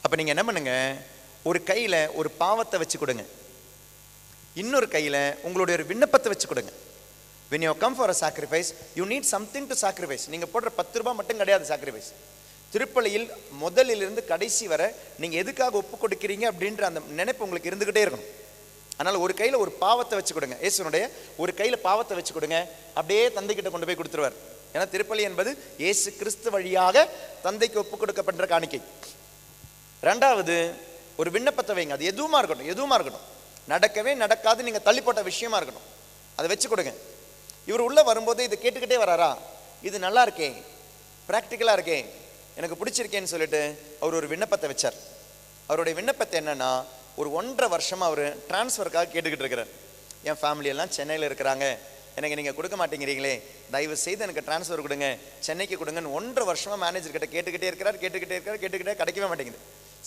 அப்போ நீங்கள் என்ன பண்ணுங்க, ஒரு கையில் ஒரு பாவத்தை வச்சு கொடுங்க, இன்னொரு கையில் உங்களுடைய ஒரு விண்ணப்பத்தை வச்சு கொடுங்க. when you come for a sacrifice you need something to sacrifice. நீங்கள் போடுற 10 ரூபாய் மட்டும் கிடையாது சாக்ரிஃபைஸ். திருப்பலியில் முதலிலிருந்து கடைசி வரை நீங்கள் எதுக்காக ஒப்பு கொடுக்கிறீங்க அப்படின்ற அந்த நினைப்பு உங்களுக்கு இருந்துக்கிட்டே இருக்கணும். அதனால் ஒரு கையில் ஒரு பாவத்தை வச்சு கொடுங்க. இயேசுனுடைய ஒரு கையில் பாவத்தை வச்சு கொடுங்க, அப்படியே தந்தைக்கிட்ட கொண்டு போய் கொடுத்துருவார். ஏன்னா திருப்பலி என்பது இயேசு கிறிஸ்து வழியாக தந்தைக்கு ஒப்பு கொடுக்கப்படுற காணிக்கை. ரெண்டாவது, ஒரு விண்ணப்பத்தை வைங்க. அது எதுவுமா இருக்கட்டும், நடக்கவே நடக்காது நீங்கள் தள்ளி போட்ட விஷயமா இருக்கட்டும், அதை வச்சு கொடுங்க. இவர் உள்ளே வரும்போது இதை கேட்டுக்கிட்டே வராரா, இது நல்லா இருக்கே, ப்ராக்டிக்கலாக இருக்கே, எனக்கு பிடிச்சிருக்கேன்னு சொல்லிட்டு அவர் ஒரு விண்ணப்பத்தை வச்சார். அவருடைய விண்ணப்பத்தை என்னன்னா, ஒரு 1.5 வருஷமாக அவர் டிரான்ஸ்ஃபருக்காக கேட்டுக்கிட்டு இருக்கிறார். என் ஃபேமிலியெல்லாம் சென்னையில் இருக்கிறாங்க, எனக்கு நீங்கள் கொடுக்க மாட்டேங்கிறீங்களே, தயவு செய்து எனக்கு டிரான்ஸ்ஃபர் கொடுங்க, சென்னைக்கு கொடுங்கன்னு 1.5 வருஷமாக மேனேஜர் கிட்ட கேட்டுக்கிட்டே இருக்கிறார். கிடைக்கவே மாட்டேங்குது.